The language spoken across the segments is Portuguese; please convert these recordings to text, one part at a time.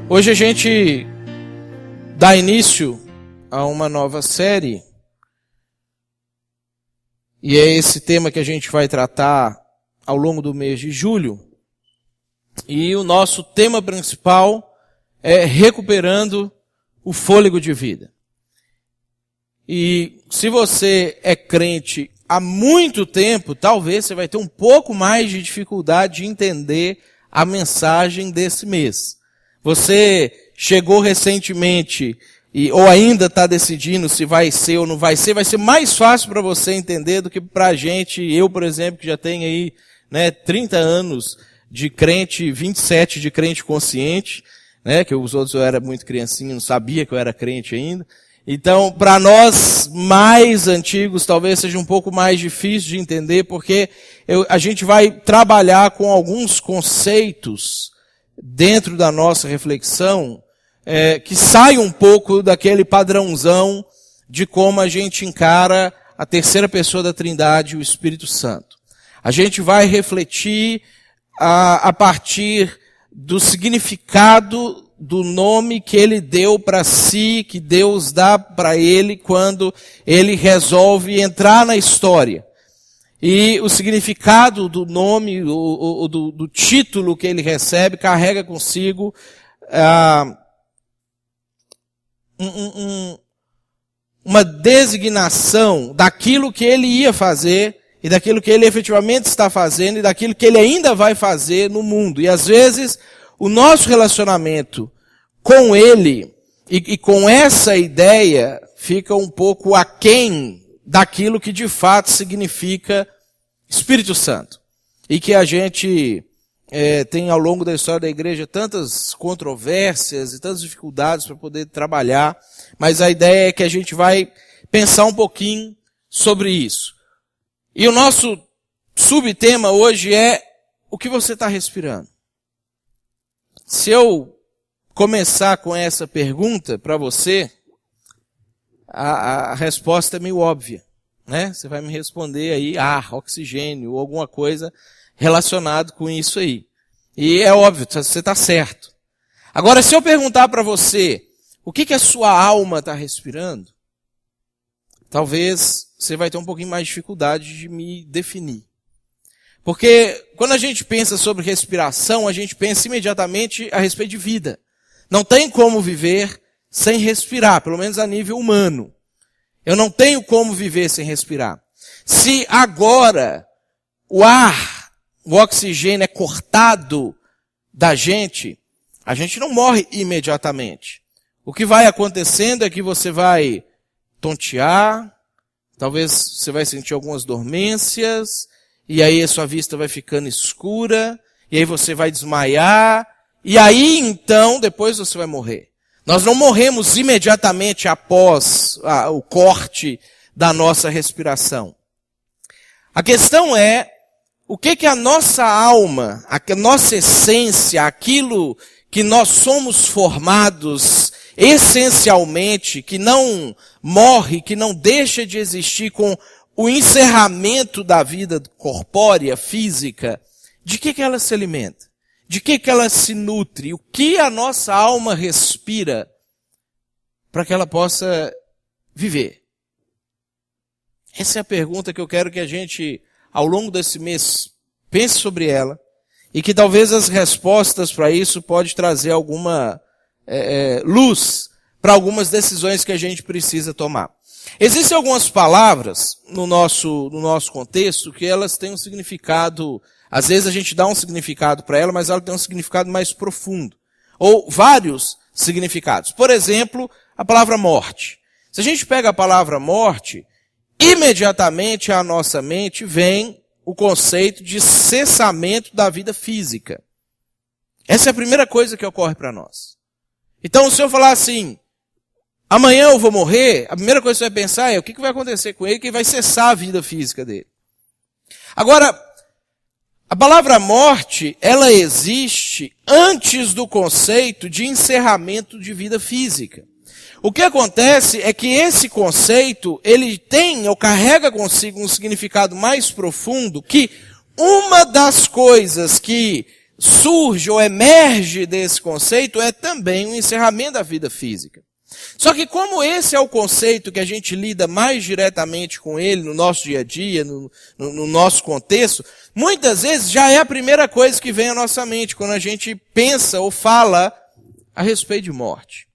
Hoje a gente dá início a uma nova série, e é esse tema que a gente vai tratar ao longo do mês de julho. E o nosso tema principal é recuperando o fôlego de vida. E se você é crente há muito tempo, talvez você vai ter um pouco mais de dificuldade de entender a mensagem desse mês. Você chegou recentemente ou ainda está decidindo se vai ser ou não vai ser mais fácil para você entender do que para a gente. Eu, por exemplo, que já tenho aí 30 anos de crente, 27 de crente consciente, que os outros eu era muito criancinha, não sabia que eu era crente ainda. Então, para nós mais antigos, talvez seja um pouco mais difícil de entender, porque a gente vai trabalhar com alguns conceitos dentro da nossa reflexão, que saem um pouco daquele padrãozão de como a gente encara a terceira pessoa da Trindade, o Espírito Santo. A gente vai refletir a partir do significado do nome que ele deu para si, que Deus dá para ele quando ele resolve entrar na história. E o significado do nome, do título que ele recebe, carrega consigo uma designação daquilo que ele ia fazer, e daquilo que ele efetivamente está fazendo, e daquilo que ele ainda vai fazer no mundo. E às vezes, o nosso relacionamento com ele, e com essa ideia, fica um pouco aquém daquilo que de fato significa Espírito Santo. E que a gente tem ao longo da história da igreja tantas controvérsias e tantas dificuldades para poder trabalhar, mas a ideia é que a gente vai pensar um pouquinho sobre isso. E o nosso subtema hoje é o que você está respirando. Se eu começar com essa pergunta para você, a resposta é meio óbvia, Você vai me responder aí, ar, oxigênio, ou alguma coisa relacionada com isso aí. E é óbvio, você está certo. Agora, se eu perguntar para você, o que a sua alma está respirando? Talvez você vai ter um pouquinho mais de dificuldade de me definir. Porque quando a gente pensa sobre respiração, a gente pensa imediatamente a respeito de vida. Não tem como viver sem respirar, pelo menos a nível humano. Eu não tenho como viver sem respirar. Se agora o ar, o oxigênio é cortado da gente, a gente não morre imediatamente. O que vai acontecendo é que você vai tontear, talvez você vai sentir algumas dormências, e aí a sua vista vai ficando escura, e aí você vai desmaiar, e aí então depois você vai morrer. Nós não morremos imediatamente após o corte da nossa respiração. A questão é, o que a nossa alma, a nossa essência, aquilo que nós somos formados essencialmente, que não morre, que não deixa de existir com o encerramento da vida corpórea, física, de que ela se alimenta? De que ela se nutre? O que a nossa alma respira para que ela possa viver? Essa é a pergunta que eu quero que a gente, ao longo desse mês, pense sobre ela, e que talvez as respostas para isso pode trazer alguma luz para algumas decisões que a gente precisa tomar. Existem algumas palavras no nosso contexto que elas têm um significado, às vezes a gente dá um significado para ela, mas ela tem um significado mais profundo. Ou vários significados. Por exemplo, a palavra morte. Se a gente pega a palavra morte, imediatamente à nossa mente vem o conceito de cessamento da vida física. Essa é a primeira coisa que ocorre para nós. Então, se eu falar assim, amanhã eu vou morrer, a primeira coisa que você vai pensar é o que vai acontecer com ele, que vai cessar a vida física dele. Agora, a palavra morte, ela existe antes do conceito de encerramento de vida física. O que acontece é que esse conceito, ele tem ou carrega consigo um significado mais profundo, que uma das coisas que surge ou emerge desse conceito é também o encerramento da vida física. Só que como esse é o conceito que a gente lida mais diretamente com ele no nosso dia a dia, no nosso contexto, muitas vezes já é a primeira coisa que vem à nossa mente quando a gente pensa ou fala a respeito de morte.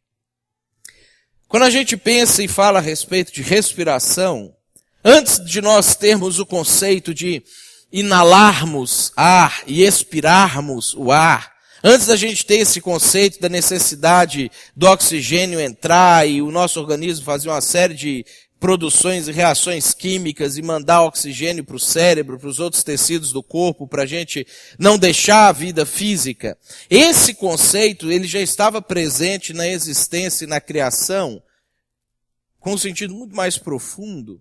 Quando a gente pensa e fala a respeito de respiração, antes de nós termos o conceito de inalarmos ar e expirarmos o ar, antes da gente ter esse conceito da necessidade do oxigênio entrar e o nosso organismo fazer uma série de produções e reações químicas e mandar oxigênio para o cérebro, para os outros tecidos do corpo, para a gente não deixar a vida física. Esse conceito, ele já estava presente na existência e na criação com um sentido muito mais profundo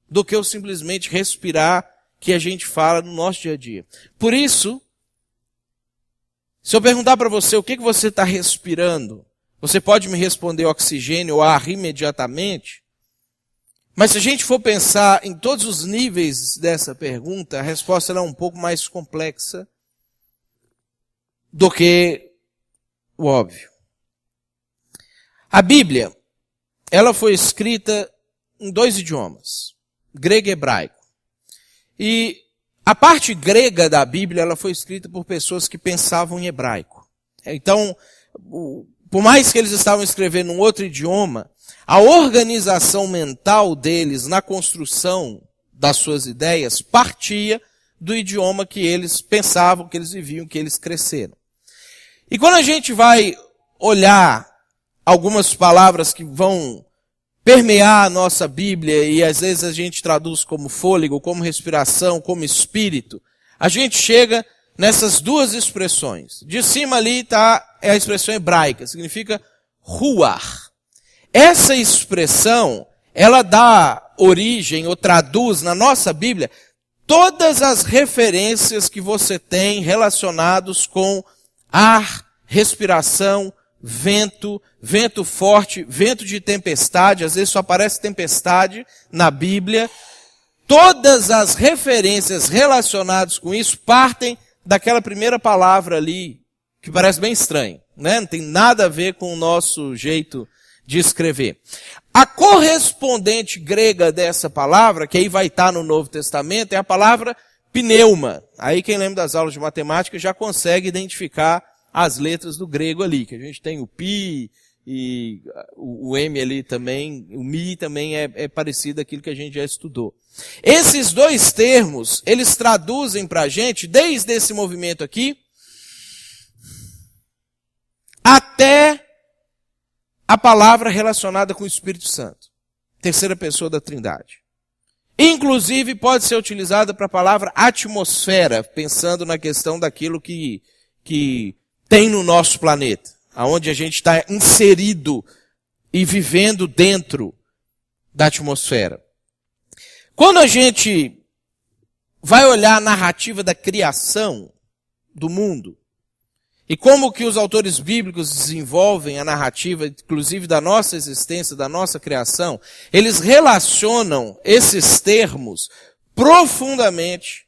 do que o simplesmente respirar que a gente fala no nosso dia a dia. Por isso, se eu perguntar para você o que você está respirando, você pode me responder oxigênio ou ar imediatamente. Mas se a gente for pensar em todos os níveis dessa pergunta, a resposta é um pouco mais complexa do que o óbvio. A Bíblia, ela foi escrita em 2 idiomas, grego e hebraico. E a parte grega da Bíblia, ela foi escrita por pessoas que pensavam em hebraico. Então, por mais que eles estavam escrevendo um outro idioma, a organização mental deles na construção das suas ideias partia do idioma que eles pensavam, que eles viviam, que eles cresceram. E quando a gente vai olhar algumas palavras que vão permear a nossa Bíblia, e às vezes a gente traduz como fôlego, como respiração, como espírito, a gente chega nessas 2 expressões. De cima ali é a expressão hebraica, significa ruar. Essa expressão, ela dá origem ou traduz na nossa Bíblia todas as referências que você tem relacionados com ar, respiração, vento, vento forte, vento de tempestade, às vezes só aparece tempestade na Bíblia. Todas as referências relacionadas com isso partem daquela primeira palavra ali, que parece bem estranho, né? Não tem nada a ver com o nosso jeito de escrever. A correspondente grega dessa palavra, que aí vai estar no Novo Testamento, é a palavra pneuma. Aí quem lembra das aulas de matemática já consegue identificar as letras do grego ali, que a gente tem o pi e o m ali também, o mi também é parecido àquilo que a gente já estudou. Esses 2 termos, eles traduzem para a gente, desde esse movimento aqui, até a palavra relacionada com o Espírito Santo, terceira pessoa da Trindade. Inclusive pode ser utilizada para a palavra atmosfera, pensando na questão daquilo que tem no nosso planeta, aonde a gente está inserido e vivendo dentro da atmosfera. Quando a gente vai olhar a narrativa da criação do mundo, e como que os autores bíblicos desenvolvem a narrativa, inclusive da nossa existência, da nossa criação, eles relacionam esses termos profundamente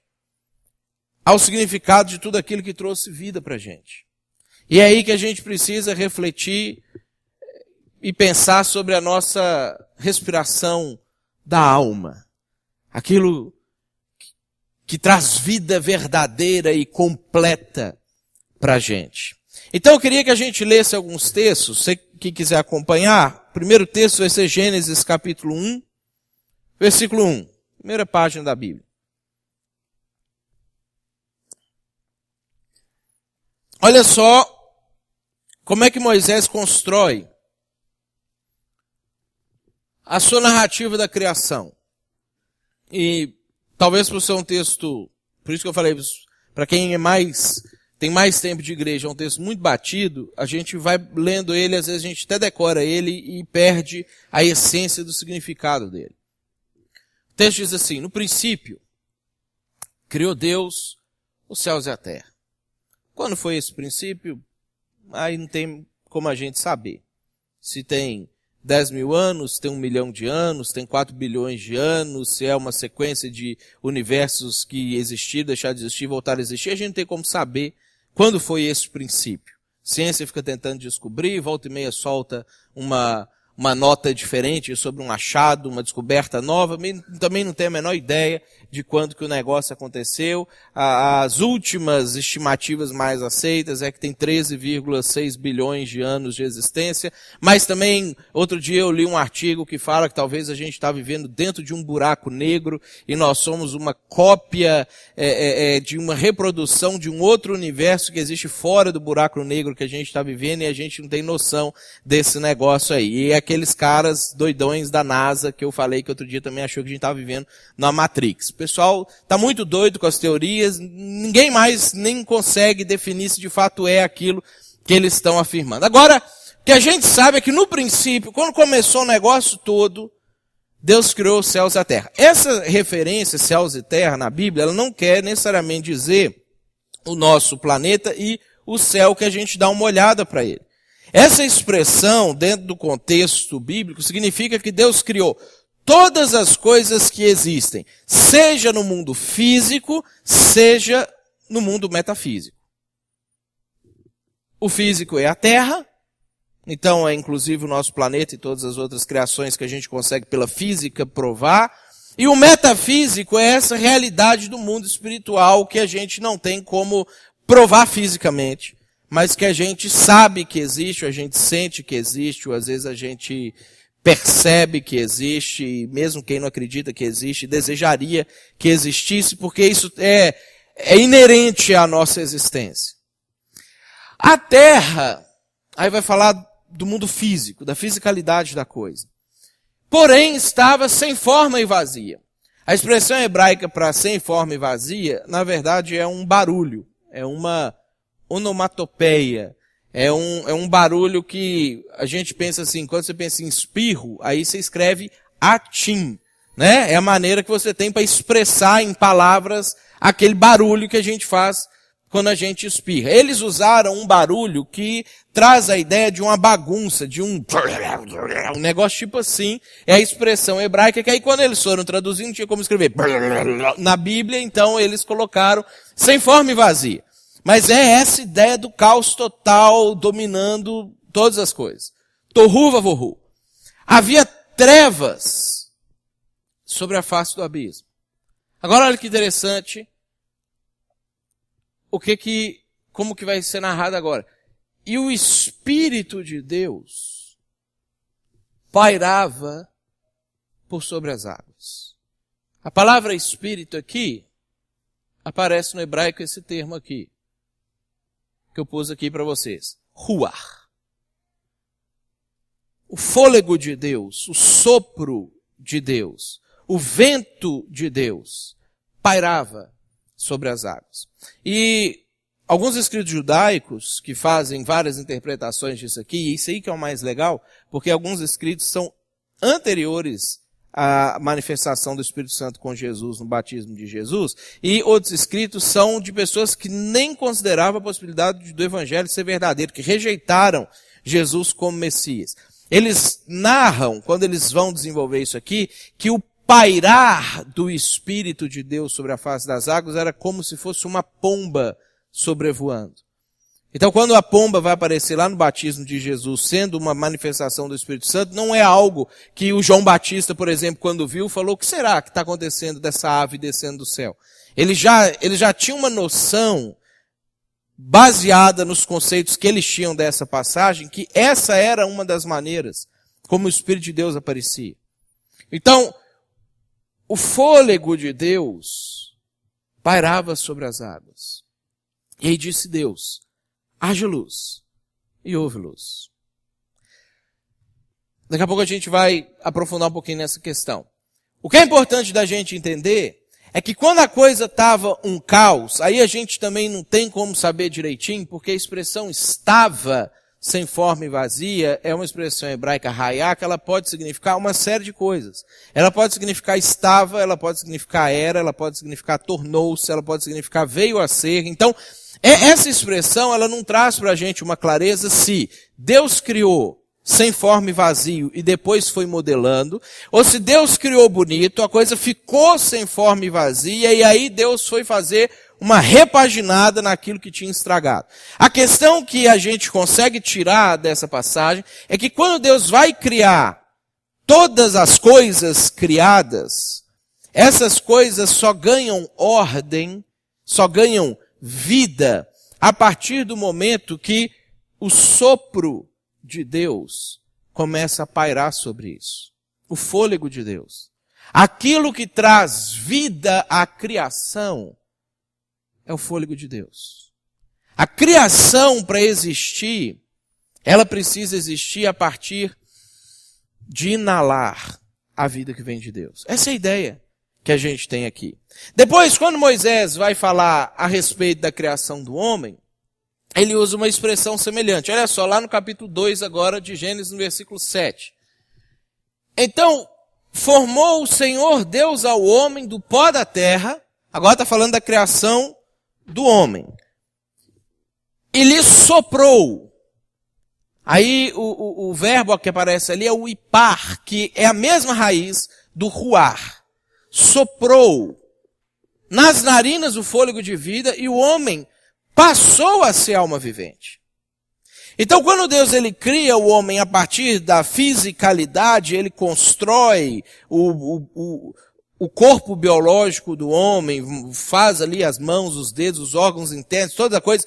ao significado de tudo aquilo que trouxe vida para a gente. E é aí que a gente precisa refletir e pensar sobre a nossa respiração da alma. Aquilo que traz vida verdadeira e completa para a gente. Então eu queria que a gente lesse alguns textos. Você que quiser acompanhar, o primeiro texto vai ser Gênesis capítulo 1, versículo 1. Primeira página da Bíblia. Olha só como é que Moisés constrói a sua narrativa da criação. E talvez por ser um texto, por isso que eu falei, para quem tem mais tempo de igreja, é um texto muito batido, a gente vai lendo ele, às vezes a gente até decora ele e perde a essência do significado dele. O texto diz assim: no princípio, criou Deus os céus e a terra. Quando foi esse princípio? Aí não tem como a gente saber. Se tem 10 mil anos, tem 1 milhão de anos, tem 4 bilhões de anos, se é uma sequência de universos que existiram, deixaram de existir, voltaram a existir, a gente não tem como saber Quando foi esse princípio? Ciência fica tentando descobrir, volta e meia solta uma nota diferente sobre um achado, uma descoberta nova, também não tem a menor ideia de quando que o negócio aconteceu. As últimas estimativas mais aceitas é que tem 13,6 bilhões de anos de existência, mas também, outro dia eu li um artigo que fala que talvez a gente está vivendo dentro de um buraco negro e nós somos uma cópia de uma reprodução de um outro universo que existe fora do buraco negro que a gente está vivendo e a gente não tem noção desse negócio aí. E aqueles caras doidões da NASA que eu falei que outro dia também achou que a gente estava vivendo na Matrix. O pessoal está muito doido com as teorias, ninguém mais nem consegue definir se de fato é aquilo que eles estão afirmando. Agora, o que a gente sabe é que no princípio, quando começou o negócio todo, Deus criou os céus e a terra. Essa referência, céus e terra, na Bíblia, ela não quer necessariamente dizer o nosso planeta e o céu que a gente dá uma olhada para ele. Essa expressão, dentro do contexto bíblico, significa que Deus criou todas as coisas que existem, seja no mundo físico, seja no mundo metafísico. O físico é a Terra, então é inclusive o nosso planeta e todas as outras criações que a gente consegue pela física provar. E o metafísico é essa realidade do mundo espiritual que a gente não tem como provar fisicamente, mas que a gente sabe que existe, ou a gente sente que existe, ou às vezes a gente percebe que existe, e mesmo quem não acredita que existe, desejaria que existisse, porque isso é inerente à nossa existência. A Terra, aí vai falar do mundo físico, da fisicalidade da coisa. Porém, estava sem forma e vazia. A expressão hebraica para sem forma e vazia, na verdade, é um barulho, é uma onomatopeia. É um barulho que a gente pensa assim, quando você pensa em espirro, aí você escreve atim, né? É a maneira que você tem para expressar em palavras aquele barulho que a gente faz quando a gente espirra. Eles usaram um barulho que traz a ideia de uma bagunça, de um negócio tipo assim, é a expressão hebraica, que aí quando eles foram traduzindo, não tinha como escrever na Bíblia, então eles colocaram sem forma e vazia. Mas é essa ideia do caos total dominando todas as coisas. Tohu vavohu. Havia trevas sobre a face do abismo. Agora olha que interessante. Como que vai ser narrado agora? E o Espírito de Deus pairava por sobre as águas. A palavra Espírito aqui, aparece no hebraico esse termo aqui, que eu pus aqui para vocês. Ruach. O fôlego de Deus, o sopro de Deus, o vento de Deus pairava sobre as águas. E alguns escritos judaicos que fazem várias interpretações disso aqui, e isso aí que é o mais legal, porque alguns escritos são anteriores à manifestação do Espírito Santo com Jesus, no batismo de Jesus, e outros escritos são de pessoas que nem consideravam a possibilidade do Evangelho ser verdadeiro, que rejeitaram Jesus como Messias. Eles narram, quando eles vão desenvolver isso aqui, que o pairar do Espírito de Deus sobre a face das águas era como se fosse uma pomba sobrevoando. Então, quando a pomba vai aparecer lá no batismo de Jesus, sendo uma manifestação do Espírito Santo, não é algo que o João Batista, por exemplo, quando viu, falou: o que será que está acontecendo dessa ave descendo do céu? Ele já tinha uma noção, baseada nos conceitos que eles tinham dessa passagem, que essa era uma das maneiras como o Espírito de Deus aparecia. Então, o fôlego de Deus pairava sobre as águas. E aí disse Deus: haja luz, e houve luz. Daqui a pouco a gente vai aprofundar um pouquinho nessa questão. O que é importante da gente entender é que quando a coisa estava um caos, aí a gente também não tem como saber direitinho, porque a expressão estava sem forma e vazia é uma expressão hebraica hayá, que ela pode significar uma série de coisas. Ela pode significar estava, ela pode significar era, ela pode significar tornou-se, ela pode significar veio a ser. Então, essa expressão, ela não traz para a gente uma clareza se Deus criou sem forma e vazio e depois foi modelando, ou se Deus criou bonito, a coisa ficou sem forma e vazia e aí Deus foi fazer uma repaginada naquilo que tinha estragado. A questão que a gente consegue tirar dessa passagem é que quando Deus vai criar todas as coisas criadas, essas coisas só ganham ordem, só ganham vida a partir do momento que o sopro de Deus começa a pairar sobre isso. O fôlego de Deus. Aquilo que traz vida à criação é o fôlego de Deus. A criação, para existir, ela precisa existir a partir de inalar a vida que vem de Deus. Essa é a ideia que a gente tem aqui. Depois, quando Moisés vai falar a respeito da criação do homem, ele usa uma expressão semelhante. Olha só, lá no capítulo 2 agora de Gênesis, no versículo 7. Então, formou o Senhor Deus ao homem do pó da terra, agora está falando da criação do homem, e lhe soprou. Aí o verbo que aparece ali é o ipar, que é a mesma raiz do ruar. Soprou nas narinas o fôlego de vida e o homem passou a ser alma vivente. Então, quando Deus ele cria o homem a partir da fisicalidade, ele constrói o corpo biológico do homem, faz ali as mãos, os dedos, os órgãos internos, toda a coisa.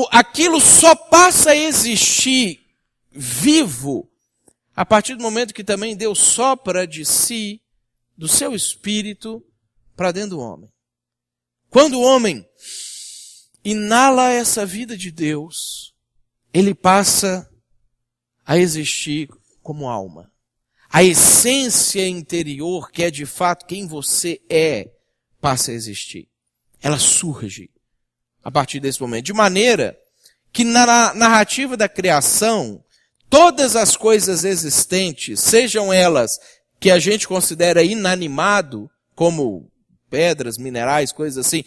Aquilo só passa a existir vivo a partir do momento que também Deus sopra de si, do seu espírito, para dentro do homem. Quando o homem inala essa vida de Deus, ele passa a existir como alma. A essência interior, que é de fato quem você é, passa a existir. Ela surge a partir desse momento. De maneira que na narrativa da criação, todas as coisas existentes, sejam elas que a gente considera inanimado, como pedras, minerais, coisas assim,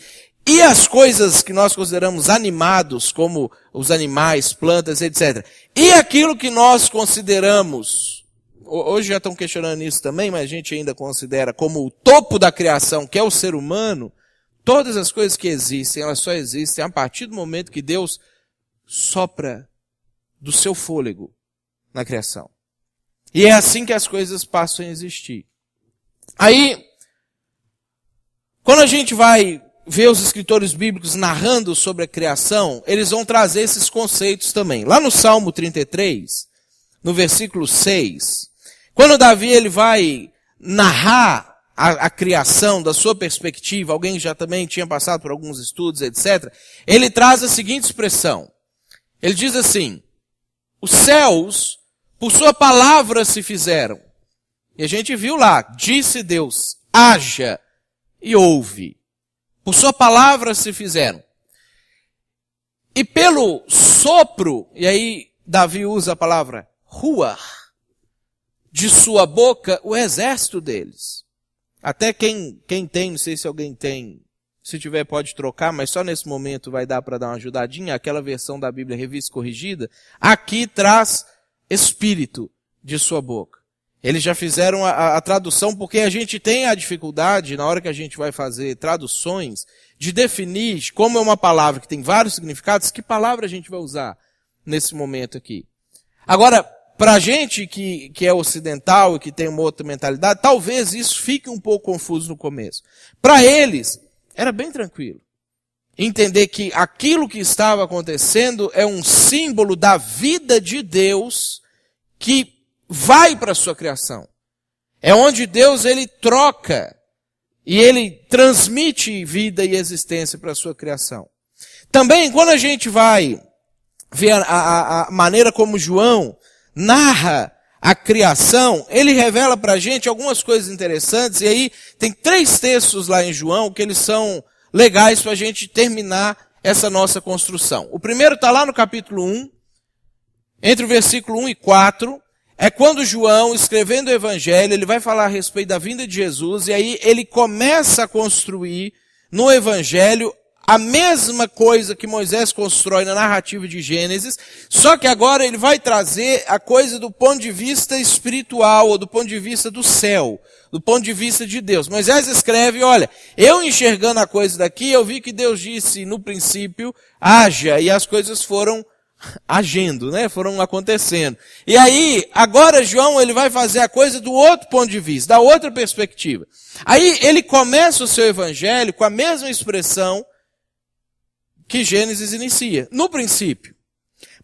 e as coisas que nós consideramos animados, como os animais, plantas, etc. E aquilo que nós consideramos, hoje já estão questionando isso também, mas a gente ainda considera como o topo da criação, que é o ser humano, todas as coisas que existem, elas só existem a partir do momento que Deus sopra do seu fôlego na criação. E é assim que as coisas passam a existir. Aí, quando a gente vai ver os escritores bíblicos narrando sobre a criação, eles vão trazer esses conceitos também. Lá no Salmo 33, no versículo 6, quando Davi ele vai narrar a criação da sua perspectiva, alguém já também tinha passado por alguns estudos, etc., ele traz a seguinte expressão. Ele diz assim: os céus, por sua palavra se fizeram. E a gente viu lá, disse Deus, haja e ouve. Por sua palavra se fizeram. E pelo sopro, e aí Davi usa a palavra ruach, de sua boca, o exército deles. Até quem tem, não sei se alguém tem, se tiver pode trocar, mas só nesse momento vai dar para dar uma ajudadinha, aquela versão da Bíblia revista e corrigida, aqui traz espírito de sua boca. Eles já fizeram a tradução porque a gente tem a dificuldade, na hora que a gente vai fazer traduções, de definir como é uma palavra que tem vários significados, que palavra a gente vai usar nesse momento aqui. Agora, pra gente que é ocidental e que tem uma outra mentalidade, talvez isso fique um pouco confuso no começo. Para eles, era bem tranquilo. Entender que aquilo que estava acontecendo é um símbolo da vida de Deus que vai para a sua criação. É onde Deus ele troca e ele transmite vida e existência para a sua criação. Também, quando a gente vai ver a maneira como João narra a criação, ele revela para a gente algumas coisas interessantes, e aí tem 3 textos lá em João que eles são legais para a gente terminar essa nossa construção. O primeiro está lá no capítulo 1, entre o versículo 1 e 4, é quando João, escrevendo o Evangelho, ele vai falar a respeito da vinda de Jesus, e aí ele começa a construir no Evangelho a mesma coisa que Moisés constrói na narrativa de Gênesis, só que agora ele vai trazer a coisa do ponto de vista espiritual, ou do ponto de vista do céu, do ponto de vista de Deus. Moisés escreve, olha, eu enxergando a coisa daqui, eu vi que Deus disse no princípio, haja, e as coisas foram agindo, né? Foram acontecendo. E aí, agora João, ele vai fazer a coisa do outro ponto de vista, da outra perspectiva. Aí ele começa o seu evangelho com a mesma expressão que Gênesis inicia, no princípio.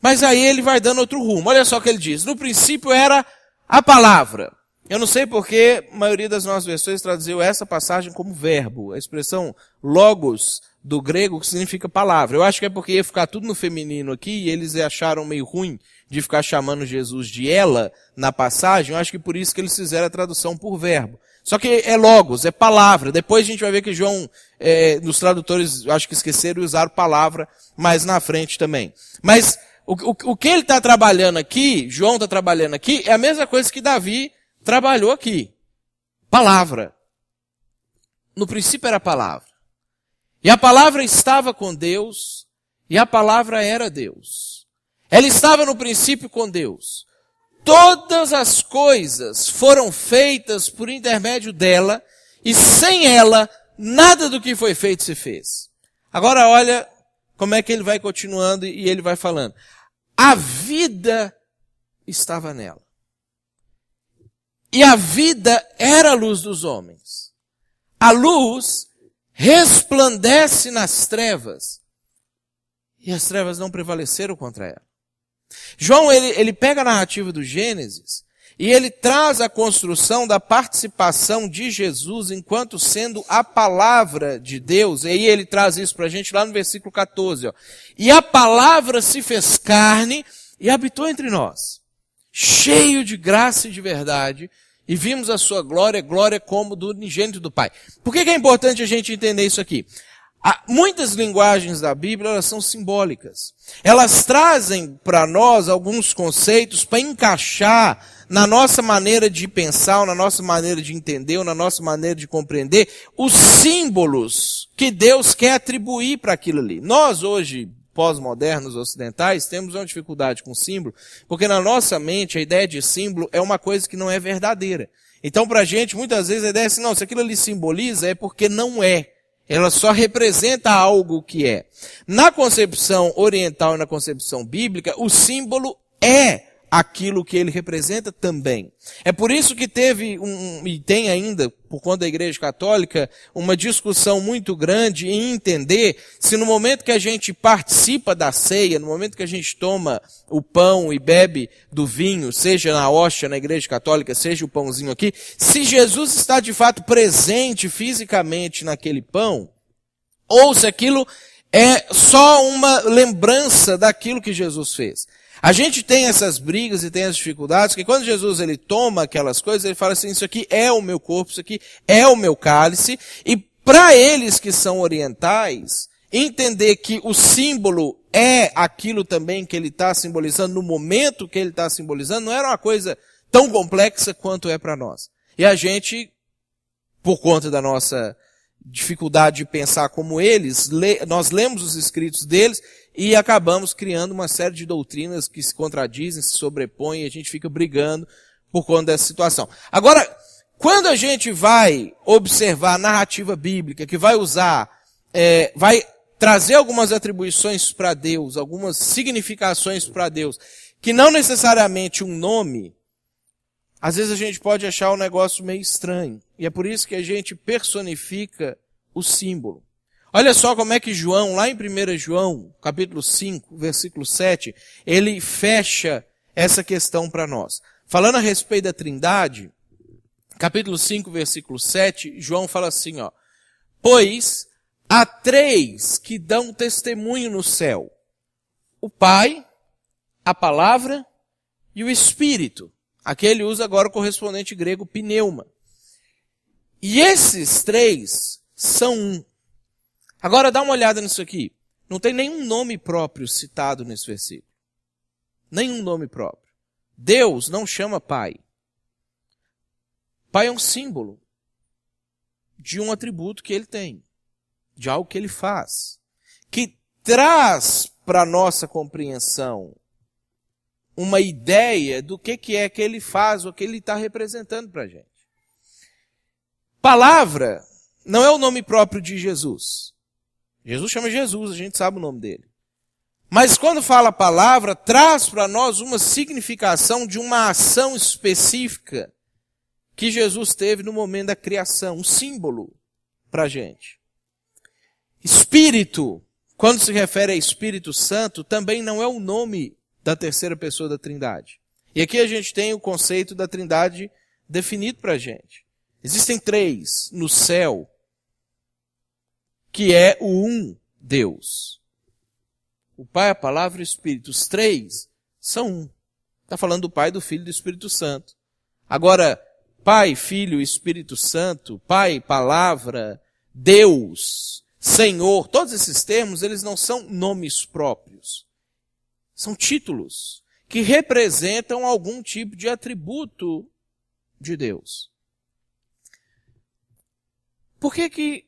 Mas aí ele vai dando outro rumo. Olha só o que ele diz. No princípio era a palavra. Eu não sei porque a maioria das nossas versões traduziu essa passagem como verbo. A expressão logos do grego que significa palavra. Eu acho que é porque ia ficar tudo no feminino aqui e eles acharam meio ruim de ficar chamando Jesus de ela na passagem. Eu acho que por isso que eles fizeram a tradução por verbo. Só que é logos, é palavra. Depois a gente vai ver que João, nos tradutores, acho que esqueceram e usaram palavra mais na frente também. Mas o que ele está trabalhando aqui, João está trabalhando aqui, é a mesma coisa que Davi trabalhou aqui. Palavra. No princípio era a palavra. E a palavra estava com Deus, e a palavra era Deus. Ela estava no princípio com Deus. Todas as coisas foram feitas por intermédio dela, e sem ela, nada do que foi feito se fez. Agora olha como é que ele vai continuando e ele vai falando. A vida estava nela. E a vida era a luz dos homens. A luz resplandece nas trevas, e as trevas não prevaleceram contra ela. João, ele pega a narrativa do Gênesis e ele traz a construção da participação de Jesus enquanto sendo a palavra de Deus. E aí ele traz isso para a gente lá no versículo 14. Ó. E a palavra se fez carne e habitou entre nós, cheio de graça e de verdade, e vimos a sua glória, glória como do unigênito do Pai. Por que é importante a gente entender isso aqui? Muitas linguagens da Bíblia, elas são simbólicas. Elas trazem para nós alguns conceitos para encaixar na nossa maneira de pensar, ou na nossa maneira de entender, ou na nossa maneira de compreender os símbolos que Deus quer atribuir para aquilo ali. Nós hoje, pós-modernos ocidentais, temos uma dificuldade com símbolo, porque na nossa mente a ideia de símbolo é uma coisa que não é verdadeira. Então pra gente, muitas vezes a ideia é assim, não, se aquilo ali simboliza é porque não é. Ela só representa algo que é. Na concepção oriental e na concepção bíblica, o símbolo é aquilo que ele representa também. É por isso que teve e tem ainda, por conta da Igreja Católica, uma discussão muito grande em entender se no momento que a gente participa da ceia, no momento que a gente toma o pão e bebe do vinho, seja na hóstia, na Igreja Católica, seja o pãozinho aqui, se Jesus está de fato presente fisicamente naquele pão, ou se aquilo é só uma lembrança daquilo que Jesus fez. A gente tem essas brigas e tem as dificuldades, que quando Jesus ele toma aquelas coisas, ele fala assim, isso aqui é o meu corpo, isso aqui é o meu cálice, e para eles que são orientais, entender que o símbolo é aquilo também que ele está simbolizando, no momento que ele está simbolizando, não era uma coisa tão complexa quanto é para nós. E a gente, por conta da nossa dificuldade de pensar como eles, nós lemos os escritos deles e acabamos criando uma série de doutrinas que se contradizem, se sobrepõem, e a gente fica brigando por conta dessa situação. Agora, quando a gente vai observar a narrativa bíblica, que vai usar, vai trazer algumas atribuições para Deus, algumas significações para Deus, que não necessariamente um nome, às vezes a gente pode achar um negócio meio estranho. E é por isso que a gente personifica o símbolo. Olha só como é que João, lá em 1 João, capítulo 5, versículo 7, ele fecha essa questão para nós. Falando a respeito da Trindade, capítulo 5, versículo 7, João fala assim, ó, pois há três que dão testemunho no céu, o Pai, a Palavra e o Espírito. Aqui ele usa agora o correspondente grego pneuma. E esses três são um. Agora dá uma olhada nisso aqui. Não tem nenhum nome próprio citado nesse versículo. Nenhum nome próprio. Deus não chama Pai. Pai é um símbolo de um atributo que ele tem, de algo que ele faz. que traz para a nossa compreensão uma ideia do que é que ele faz, o que ele está representando para a gente. Palavra não é o nome próprio de Jesus. Jesus chama Jesus, a gente sabe o nome dele. Mas quando fala palavra, traz para nós uma significação de uma ação específica que Jesus teve no momento da criação, um símbolo para a gente. Espírito, quando se refere a Espírito Santo, também não é o nome da terceira pessoa da Trindade. E aqui a gente tem o conceito da Trindade definido para a gente. Existem três no céu, que é o um Deus. O Pai, a Palavra e o Espírito. Os três são um. Está falando do Pai, do Filho e do Espírito Santo. Agora, Pai, Filho e Espírito Santo, Pai, Palavra, Deus, Senhor, todos esses termos, eles não são nomes próprios. São títulos que representam algum tipo de atributo de Deus. Por que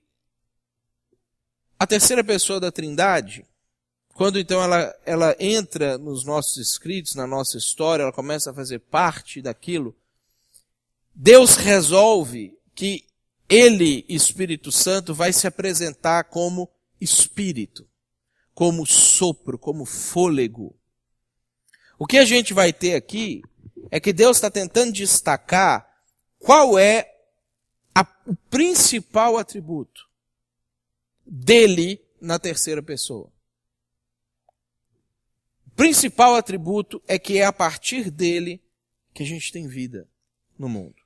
a terceira pessoa da Trindade, quando então ela entra nos nossos escritos, na nossa história, ela começa a fazer parte daquilo, Deus resolve que Ele, Espírito Santo, vai se apresentar como Espírito, como sopro, como fôlego. O que a gente vai ter aqui é que Deus está tentando destacar qual é o principal atributo dele na terceira pessoa. O principal atributo é que é a partir dele que a gente tem vida no mundo.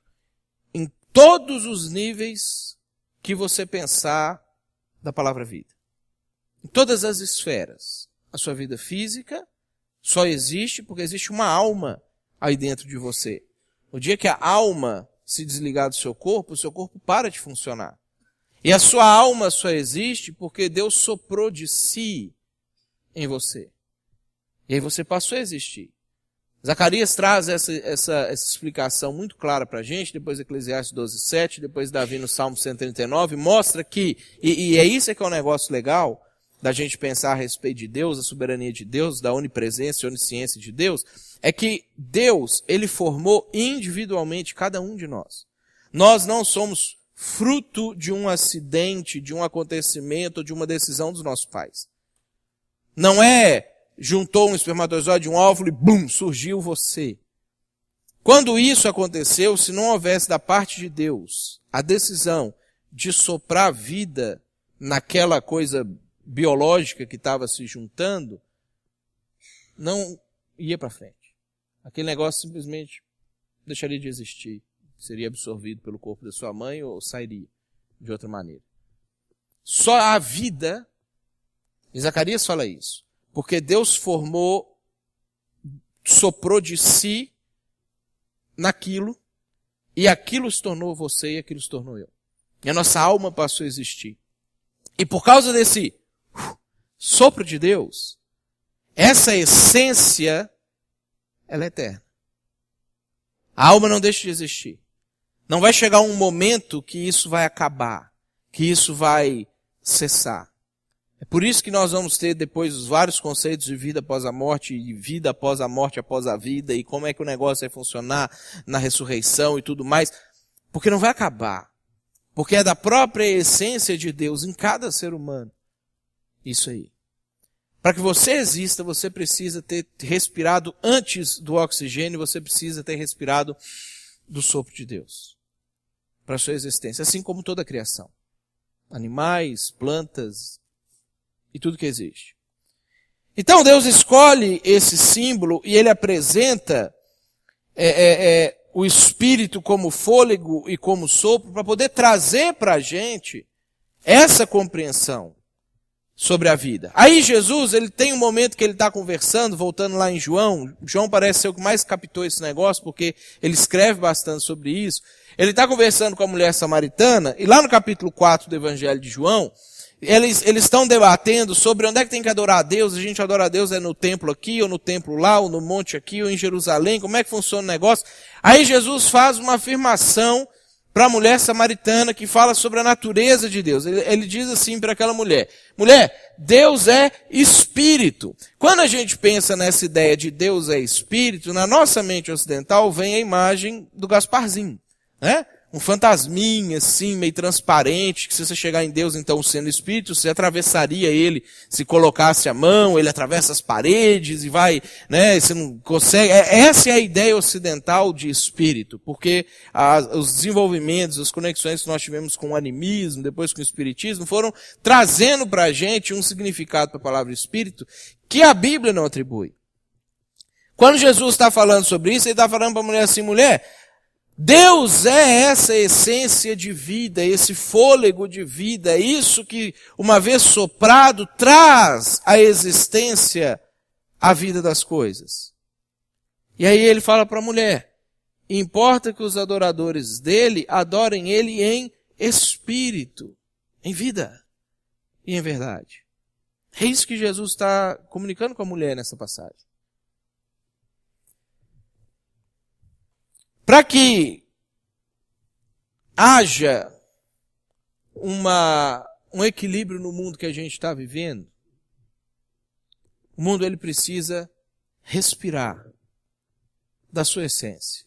Em todos os níveis que você pensar da palavra vida. Em todas as esferas. A sua vida física só existe porque existe uma alma aí dentro de você. No dia que a alma se desligar do seu corpo, o seu corpo para de funcionar. E a sua alma só existe porque Deus soprou de si em você. E aí você passou a existir. Zacarias traz essa explicação muito clara para a gente, depois Eclesiastes 12:7, depois Davi no Salmo 139, mostra que, e é isso que é um negócio legal, da gente pensar a respeito de Deus, a soberania de Deus, da onipresença e onisciência de Deus, é que Deus, Ele formou individualmente cada um de nós. Nós não somos fruto de um acidente, de um acontecimento, de uma decisão dos nossos pais. Não é juntou um espermatozoide, um óvulo e bum, surgiu você. Quando isso aconteceu, se não houvesse da parte de Deus a decisão de soprar vida naquela coisa biológica que estava se juntando, não ia para frente. Aquele negócio simplesmente deixaria de existir. Seria absorvido pelo corpo da sua mãe ou sairia de outra maneira. Só a vida, e Zacarias fala isso, porque Deus formou, soprou de si naquilo, e aquilo se tornou você e aquilo se tornou eu. E a nossa alma passou a existir. E por causa desse sopro de Deus, essa essência, ela é eterna. A alma não deixa de existir. Não vai chegar um momento que isso vai acabar, que isso vai cessar. É por isso que nós vamos ter depois os vários conceitos de vida após a morte, e vida após a morte, após a vida, e como é que o negócio vai funcionar na ressurreição e tudo mais. Porque não vai acabar. Porque é da própria essência de Deus em cada ser humano. Isso aí. Para que você exista, você precisa ter respirado antes do oxigênio, você precisa ter respirado do sopro de Deus. Para a sua existência. Assim como toda a criação. Animais, plantas e tudo que existe. Então Deus escolhe esse símbolo e Ele apresenta o Espírito como fôlego e como sopro para poder trazer para a gente essa compreensão sobre a vida. Aí Jesus, ele tem um momento que ele está conversando, voltando lá em João. João parece ser o que mais captou esse negócio, porque ele escreve bastante sobre isso. Ele está conversando com a mulher samaritana, e lá no capítulo 4 do Evangelho de João, eles estão debatendo sobre onde é que tem que adorar a Deus. A gente adora a Deus no templo aqui, ou no templo lá, ou no monte aqui, ou em Jerusalém. Como é que funciona o negócio? Aí Jesus faz uma afirmação para a mulher samaritana que fala sobre a natureza de Deus. Ele diz assim para aquela mulher: mulher, Deus é espírito. Quando a gente pensa nessa ideia de Deus é espírito, na nossa mente ocidental vem a imagem do Gasparzinho, né? Um fantasminha assim, meio transparente, que se você chegar em Deus, então sendo espírito, você atravessaria ele, se colocasse a mão, ele atravessa as paredes e vai, né, você não consegue. Essa é a ideia ocidental de espírito, porque os desenvolvimentos, as conexões que nós tivemos com o animismo, depois com o espiritismo, foram trazendo para a gente um significado para a palavra espírito que a Bíblia não atribui. Quando Jesus está falando sobre isso, ele está falando para a mulher assim: mulher, Deus é essa essência de vida, esse fôlego de vida, isso que, uma vez soprado, traz à existência a vida das coisas. E aí ele fala para a mulher: importa que os adoradores dele adorem ele em espírito, em vida e em verdade. É isso que Jesus está comunicando com a mulher nessa passagem. Para que haja um equilíbrio no mundo que a gente está vivendo, o mundo ele precisa respirar da sua essência.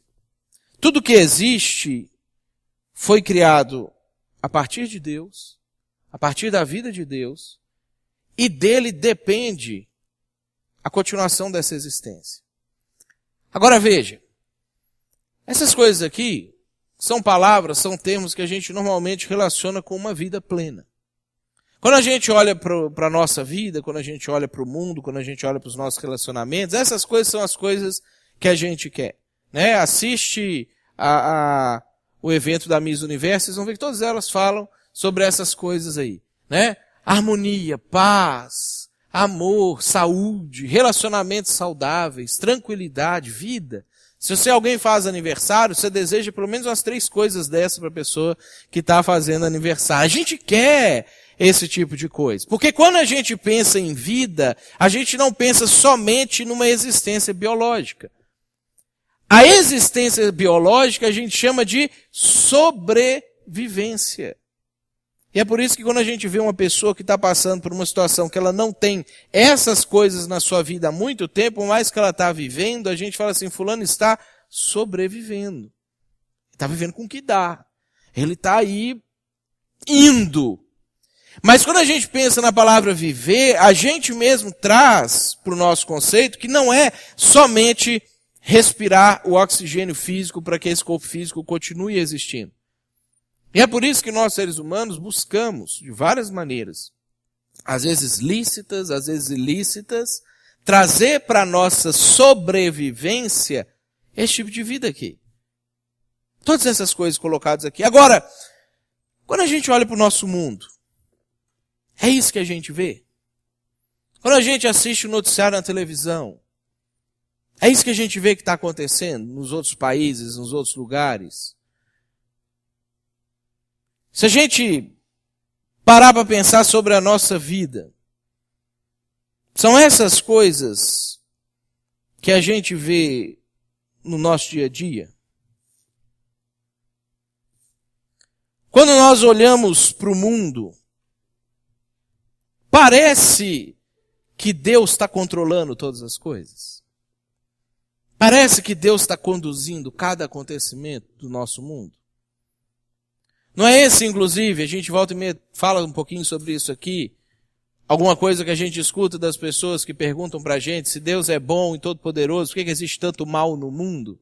Tudo que existe foi criado a partir de Deus, a partir da vida de Deus, e dele depende a continuação dessa existência. Agora veja, essas coisas aqui são palavras, são termos que a gente normalmente relaciona com uma vida plena. Quando a gente olha para a nossa vida, quando a gente olha para o mundo, quando a gente olha para os nossos relacionamentos, essas coisas são as coisas que a gente quer, né? Assiste o evento da Miss Universo, vocês vão ver que todas elas falam sobre essas coisas aí, né? Harmonia, paz, amor, saúde, relacionamentos saudáveis, tranquilidade, vida. Se você alguém faz aniversário, você deseja pelo menos umas 3 coisas dessas para a pessoa que está fazendo aniversário. A gente quer esse tipo de coisa. Porque quando a gente pensa em vida, a gente não pensa somente numa existência biológica. A existência biológica a gente chama de sobrevivência. E é por isso que quando a gente vê uma pessoa que está passando por uma situação que ela não tem essas coisas na sua vida há muito tempo, mais que ela está vivendo, a gente fala assim: fulano está sobrevivendo. Está vivendo com o que dá. Ele está aí indo. Mas quando a gente pensa na palavra viver, a gente mesmo traz para o nosso conceito que não é somente respirar o oxigênio físico para que esse corpo físico continue existindo. E é por isso que nós, seres humanos, buscamos, de várias maneiras, às vezes lícitas, às vezes ilícitas, trazer para a nossa sobrevivência esse tipo de vida aqui. Todas essas coisas colocadas aqui. Agora, quando a gente olha para o nosso mundo, é isso que a gente vê? Quando a gente assiste o noticiário na televisão, é isso que a gente vê que está acontecendo nos outros países, nos outros lugares? Se a gente parar para pensar sobre a nossa vida, são essas coisas que a gente vê no nosso dia a dia? Quando nós olhamos para o mundo, parece que Deus está controlando todas as coisas? Parece que Deus está conduzindo cada acontecimento do nosso mundo? Não é esse, inclusive, a gente volta e meia fala um pouquinho sobre isso aqui, alguma coisa que a gente escuta das pessoas que perguntam pra gente se Deus é bom e todo-poderoso, por que existe tanto mal no mundo?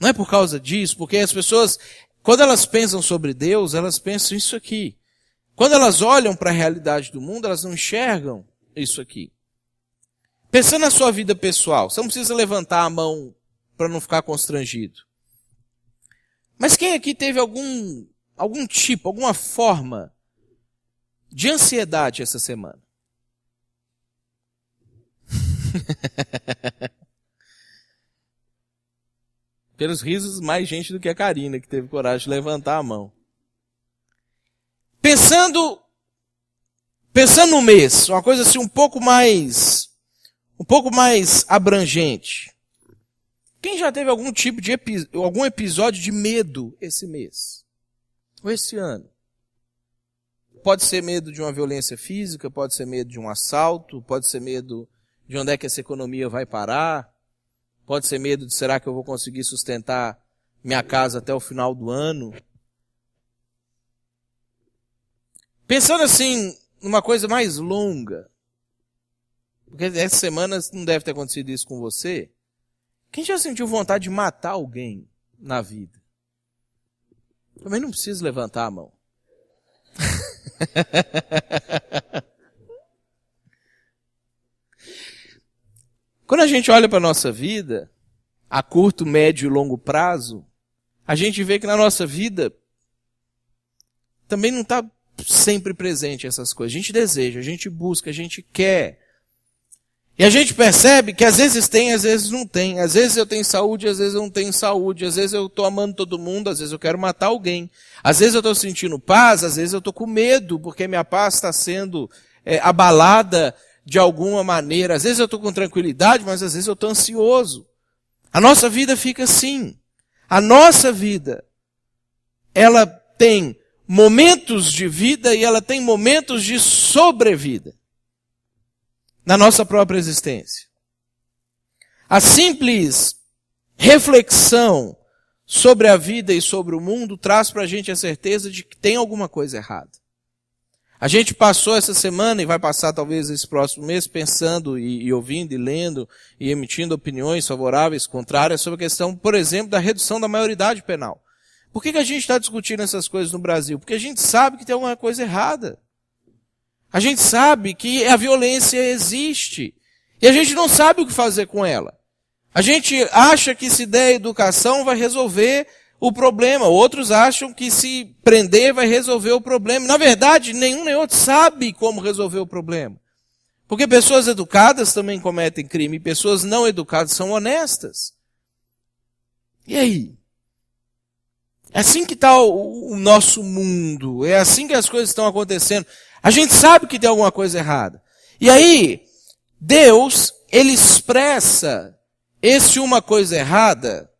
Não é por causa disso, porque as pessoas, quando elas pensam sobre Deus, elas pensam isso aqui. Quando elas olham para a realidade do mundo, elas não enxergam isso aqui. Pensando na sua vida pessoal, você não precisa levantar a mão para não ficar constrangido. Mas quem aqui teve algum tipo, alguma forma de ansiedade essa semana? Pelos risos, mais gente do que a Karina, que teve coragem de levantar a mão. Pensando no mês, uma coisa assim um pouco mais abrangente. Quem já teve algum tipo de algum episódio de medo esse mês? ou esse ano? Pode ser medo de uma violência física, pode ser medo de um assalto, pode ser medo de onde é que essa economia vai parar, pode ser medo de será que eu vou conseguir sustentar minha casa até o final do ano. Pensando assim, numa coisa mais longa, porque essa semana não deve ter acontecido isso com você. Quem já sentiu vontade de matar alguém na vida? Também não precisa levantar a mão. Quando a gente olha para a nossa vida, a curto, médio e longo prazo, a gente vê que na nossa vida também não está sempre presente essas coisas. A gente deseja, a gente busca, a gente quer. E a gente percebe que às vezes tem, às vezes não tem. Às vezes eu tenho saúde, às vezes eu não tenho saúde. Às vezes eu estou amando todo mundo, às vezes eu quero matar alguém. Às vezes eu estou sentindo paz, às vezes eu estou com medo, porque minha paz está sendo abalada de alguma maneira. Às vezes eu estou com tranquilidade, mas às vezes eu estou ansioso. A nossa vida fica assim. A nossa vida, ela tem momentos de vida e ela tem momentos de sobrevida na nossa própria existência. A simples reflexão sobre a vida e sobre o mundo traz para a gente a certeza de que tem alguma coisa errada. A gente passou essa semana e vai passar talvez esse próximo mês pensando e ouvindo e lendo e emitindo opiniões favoráveis, contrárias sobre a questão, por exemplo, da redução da maioridade penal. Por que a gente está discutindo essas coisas no Brasil? Porque a gente sabe que tem alguma coisa errada. A gente sabe que a violência existe. E a gente não sabe o que fazer com ela. A gente acha que se der educação vai resolver o problema. Outros acham que se prender vai resolver o problema. Na verdade, nenhum nem outro sabe como resolver o problema. Porque pessoas educadas também cometem crime. E pessoas não educadas são honestas. E aí? É assim que está o nosso mundo. É assim que as coisas estão acontecendo. A gente sabe que tem alguma coisa errada. E aí, Deus, ele expressa esse uma coisa errada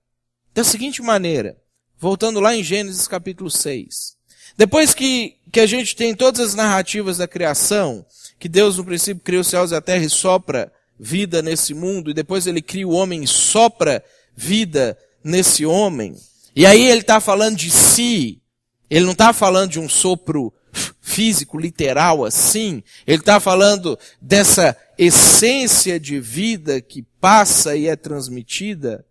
da seguinte maneira. Voltando lá em Gênesis capítulo 6. Depois que a gente tem todas as narrativas da criação, que Deus no princípio criou os céus e a terra e sopra vida nesse mundo, e depois ele cria o homem e sopra vida nesse homem. E aí ele está falando de si, ele não está falando de um sopro físico, literal assim, ele está falando dessa essência de vida que passa e é transmitida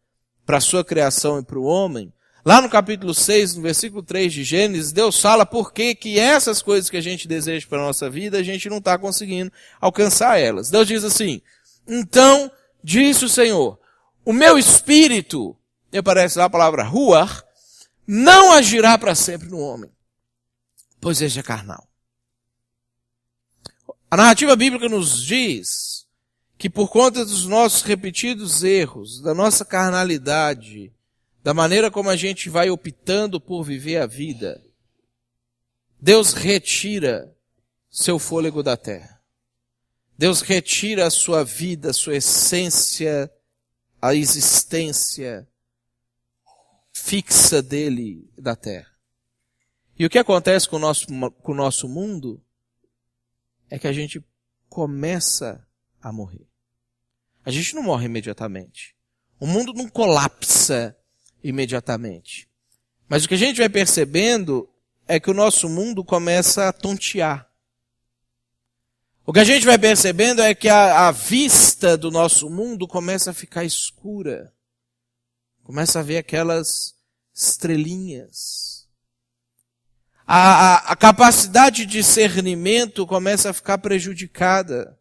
para a sua criação e para o homem. Lá no capítulo 6, no versículo 3 de Gênesis, Deus fala por que essas coisas que a gente deseja para a nossa vida, a gente não está conseguindo alcançar elas. Deus diz assim, então disse o Senhor, o meu espírito, e aparece lá a palavra ruach, não agirá para sempre no homem, pois este é carnal. A narrativa bíblica nos diz que por conta dos nossos repetidos erros, da nossa carnalidade, da maneira como a gente vai optando por viver a vida, Deus retira seu fôlego da terra. Deus retira a sua vida, a sua essência, a existência fixa dele da terra. E o que acontece com o nosso mundo é que a gente começa a morrer. A gente não morre imediatamente. O mundo não colapsa imediatamente. Mas o que a gente vai percebendo é que o nosso mundo começa a tontear. O que a gente vai percebendo é que a vista do nosso mundo começa a ficar escura. Começa a ver aquelas estrelinhas. A capacidade de discernimento começa a ficar prejudicada.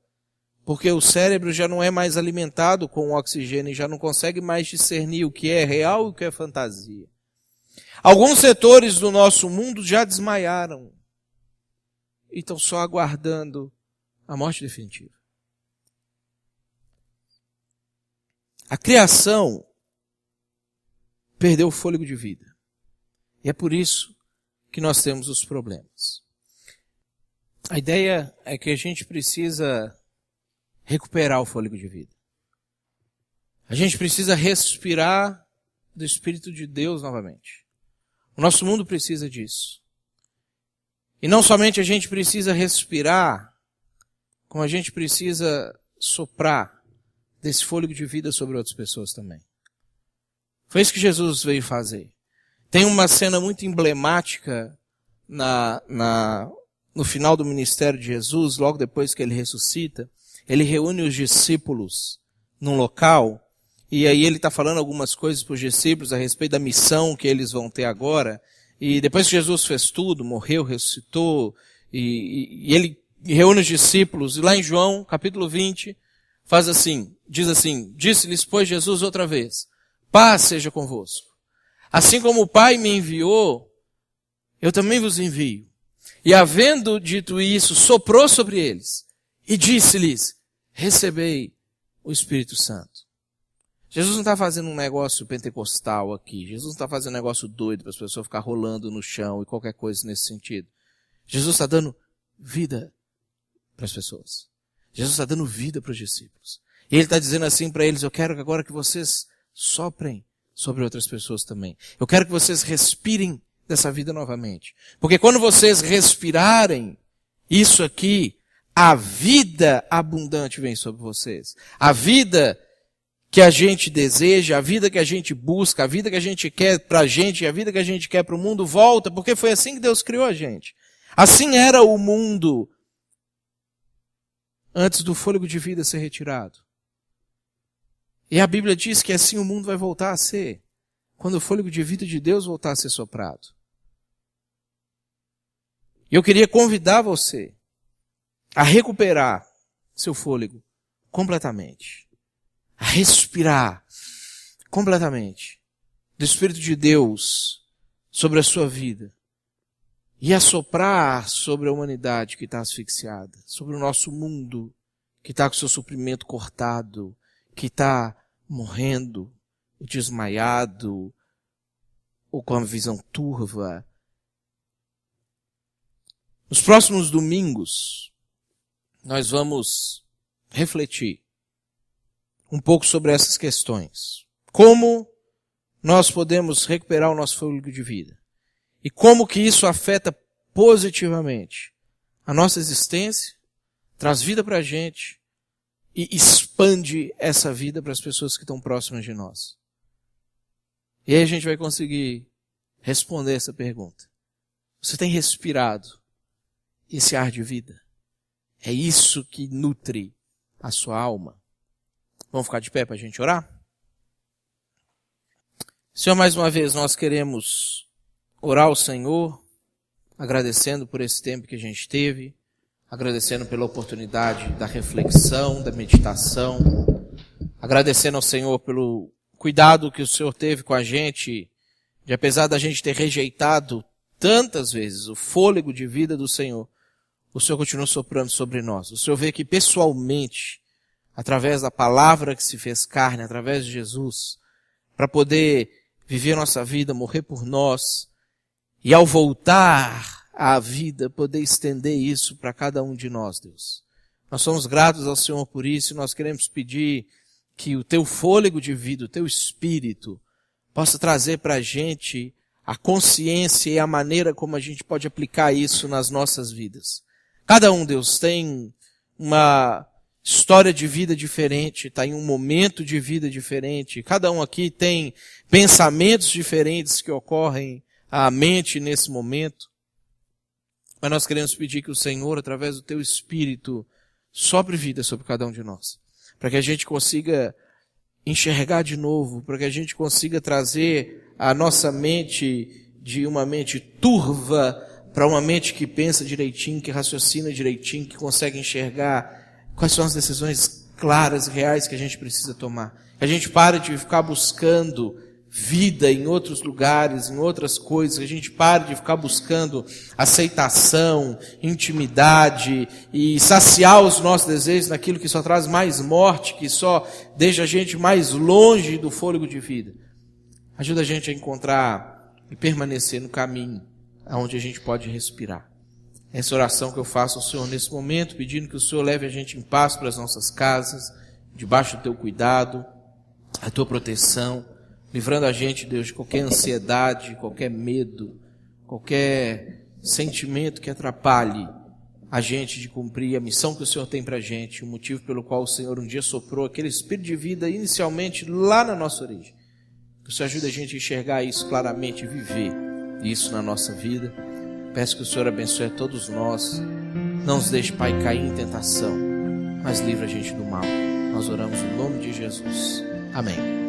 Porque o cérebro já não é mais alimentado com o oxigênio e já não consegue mais discernir o que é real e o que é fantasia. Alguns setores do nosso mundo já desmaiaram e estão só aguardando a morte definitiva. A criação perdeu o fôlego de vida. E é por isso que nós temos os problemas. A ideia é que a gente precisa recuperar o fôlego de vida. A gente precisa respirar do Espírito de Deus novamente. O nosso mundo precisa disso. E não somente a gente precisa respirar, como a gente precisa soprar desse fôlego de vida sobre outras pessoas também. Foi isso que Jesus veio fazer. Tem uma cena muito emblemática no final do ministério de Jesus, logo depois que ele ressuscita. Ele reúne os discípulos num local, e aí ele está falando algumas coisas para os discípulos a respeito da missão que eles vão ter agora. E depois que Jesus fez tudo, morreu, ressuscitou, e ele reúne os discípulos, e lá em João, capítulo 20, diz assim, disse-lhes, pois, Jesus outra vez, paz seja convosco. Assim como o Pai me enviou, eu também vos envio. E havendo dito isso, soprou sobre eles, e disse-lhes, recebei o Espírito Santo. Jesus não está fazendo um negócio pentecostal aqui. Jesus não está fazendo um negócio doido para as pessoas ficar rolando no chão e qualquer coisa nesse sentido. Jesus está dando vida para as pessoas. Jesus está dando vida para os discípulos. E Ele está dizendo assim para eles, eu quero agora que vocês soprem sobre outras pessoas também. Eu quero que vocês respirem dessa vida novamente. Porque quando vocês respirarem isso aqui, a vida abundante vem sobre vocês. A vida que a gente deseja, a vida que a gente busca, a vida que a gente quer pra gente, a vida que a gente quer pro mundo volta, porque foi assim que Deus criou a gente. Assim era o mundo antes do fôlego de vida ser retirado. E a Bíblia diz que assim o mundo vai voltar a ser, quando o fôlego de vida de Deus voltar a ser soprado. E eu queria convidar você a recuperar seu fôlego completamente. A respirar completamente do Espírito de Deus sobre a sua vida e a soprar sobre a humanidade que está asfixiada, sobre o nosso mundo que está com seu suprimento cortado, que está morrendo, desmaiado, ou com a visão turva. Nos próximos domingos, nós vamos refletir um pouco sobre essas questões. Como nós podemos recuperar o nosso fôlego de vida? E como que isso afeta positivamente a nossa existência, traz vida para a gente e expande essa vida para as pessoas que estão próximas de nós. E aí a gente vai conseguir responder essa pergunta. Você tem respirado esse ar de vida? É isso que nutre a sua alma? Vamos ficar de pé para a gente orar? Senhor, mais uma vez nós queremos orar ao Senhor, agradecendo por esse tempo que a gente teve, agradecendo pela oportunidade da reflexão, da meditação, agradecendo ao Senhor pelo cuidado que o Senhor teve com a gente, de apesar da gente ter rejeitado tantas vezes o fôlego de vida do Senhor, o Senhor continua soprando sobre nós. O Senhor vê que pessoalmente, através da palavra que se fez carne, através de Jesus, para poder viver a nossa vida, morrer por nós, e ao voltar à vida, poder estender isso para cada um de nós, Deus. Nós somos gratos ao Senhor por isso, e nós queremos pedir que o Teu fôlego de vida, o Teu Espírito, possa trazer para a gente a consciência e a maneira como a gente pode aplicar isso nas nossas vidas. Cada um, Deus, tem uma história de vida diferente, está em um momento de vida diferente. Cada um aqui tem pensamentos diferentes que ocorrem à mente nesse momento. Mas nós queremos pedir que o Senhor, através do Teu Espírito, sopre vida sobre cada um de nós. Para que a gente consiga enxergar de novo, para que a gente consiga trazer a nossa mente de uma mente turva para uma mente que pensa direitinho, que raciocina direitinho, que consegue enxergar quais são as decisões claras e reais que a gente precisa tomar. Que a gente pare de ficar buscando vida em outros lugares, em outras coisas. Que a gente pare de ficar buscando aceitação, intimidade e saciar os nossos desejos naquilo que só traz mais morte, que só deixa a gente mais longe do fôlego de vida. Ajuda a gente a encontrar e permanecer no caminho aonde a gente pode respirar. Essa oração que eu faço ao Senhor nesse momento, pedindo que o Senhor leve a gente em paz para as nossas casas, debaixo do Teu cuidado, a Tua proteção, livrando a gente, Deus, de qualquer ansiedade, qualquer medo, qualquer sentimento que atrapalhe a gente de cumprir a missão que o Senhor tem para a gente, o motivo pelo qual o Senhor um dia soprou aquele espírito de vida inicialmente lá na nossa origem. Que o Senhor ajude a gente a enxergar isso claramente e viver isso na nossa vida. Peço que o Senhor abençoe a todos nós. Não nos deixe, Pai, cair em tentação, mas livra a gente do mal. Nós oramos no nome de Jesus. Amém.